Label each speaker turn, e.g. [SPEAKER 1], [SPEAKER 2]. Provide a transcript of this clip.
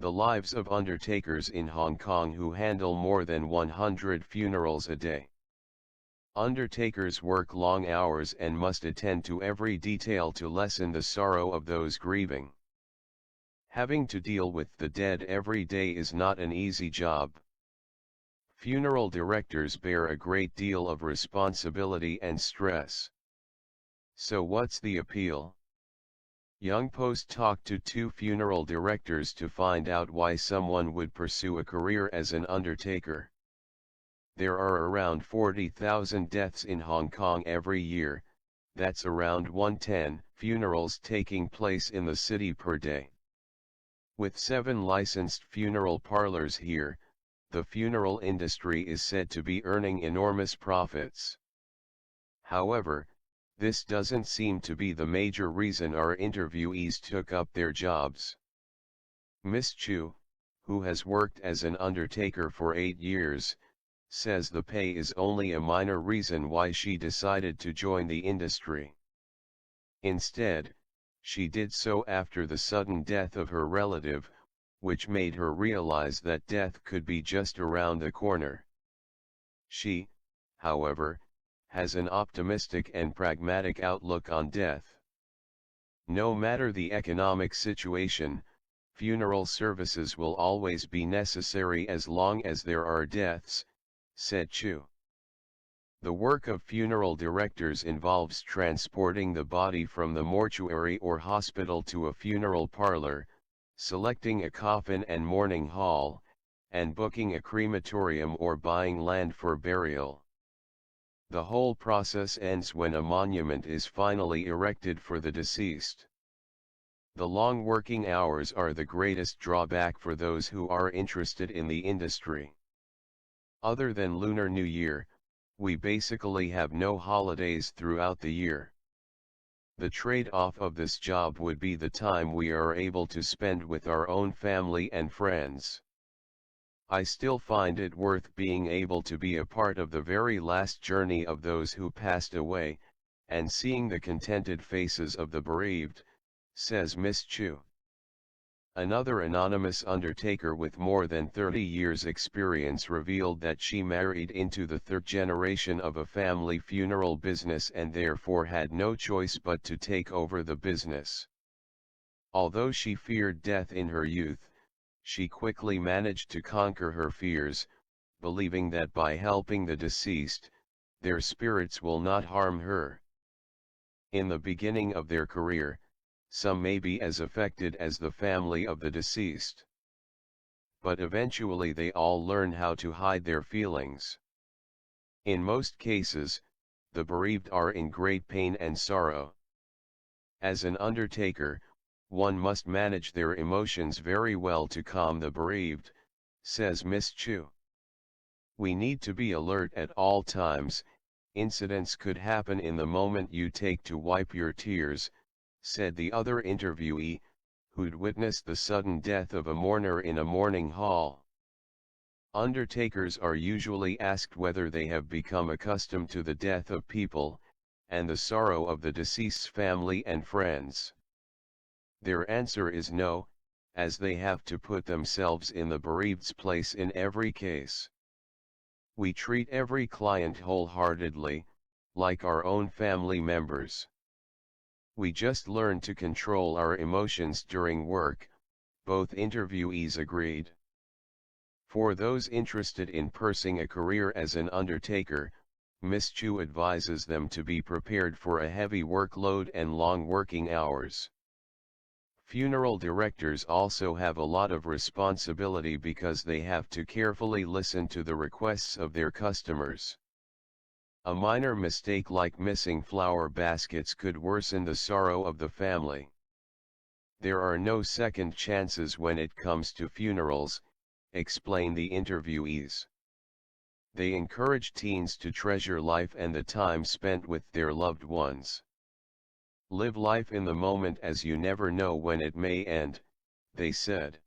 [SPEAKER 1] The lives of undertakers in Hong Kong who handle more than 100 funerals a day. Undertakers work long hours and must attend to every detail to lessen the sorrow of those grieving. Having to deal with the dead every day is not an easy job. Funeral directors bear a great deal of responsibility and stress. So what's the appeal? Young Post talked to 2 funeral directors to find out why someone would pursue a career as an undertaker. There are around 40,000 deaths in Hong Kong every year, that's around 110 funerals taking place in the city per day. With 7 licensed funeral parlors here, the funeral industry is said to be earning enormous profits. However, this doesn't seem to be the major reason our interviewees took up their jobs. Miss Chu, who has worked as an undertaker for 8 years, says the pay is only a minor reason why she decided to join the industry. Instead, she did so after the sudden death of her relative, which made her realize that death could be just around the corner. She, however, has an optimistic and pragmatic outlook on death. No matter the economic situation, funeral services will always be necessary as long as there are deaths, said Chu. The work of funeral directors involves transporting the body from the mortuary or hospital to a funeral parlor, selecting a coffin and mourning hall, and booking a crematorium or buying land for burial. The whole process ends when a monument is finally erected for the deceased. The long working hours are the greatest drawback for those who are interested in the industry. Other than Lunar New Year, we basically have no holidays throughout the year. The trade-off of this job would be the time we are able to spend with our own family and friends. I still find it worth being able to be a part of the very last journey of those who passed away, and seeing the contented faces of the bereaved, says Miss Chu. Another anonymous undertaker with more than 30 years' experience revealed that she married into the 3rd generation of a family funeral business and therefore had no choice but to take over the business. Although she feared death in her youth, she quickly managed to conquer her fears, believing that by helping the deceased, their spirits will not harm her. In the beginning of their career, some may be as affected as the family of the deceased. But eventually they all learn how to hide their feelings. In most cases, the bereaved are in great pain and sorrow. As an undertaker, one must manage their emotions very well to calm the bereaved, says Miss Chu. We need to be alert at all times. Incidents could happen in the moment you take to wipe your tears, said the other interviewee, who'd witnessed the sudden death of a mourner in a mourning hall. Undertakers are usually asked whether they have become accustomed to the death of people, and the sorrow of the deceased's family and friends. Their answer is no, as they have to put themselves in the bereaved's place in every case. We treat every client wholeheartedly, like our own family members. We just learn to control our emotions during work, both interviewees agreed. For those interested in pursuing a career as an undertaker, Miss Chu advises them to be prepared for a heavy workload and long working hours. Funeral directors also have a lot of responsibility because they have to carefully listen to the requests of their customers. A minor mistake like missing flower baskets could worsen the sorrow of the family. There are no second chances when it comes to funerals, explain the interviewees. They encourage teens to treasure life and the time spent with their loved ones. Live life in the moment as you never know when it may end, they said.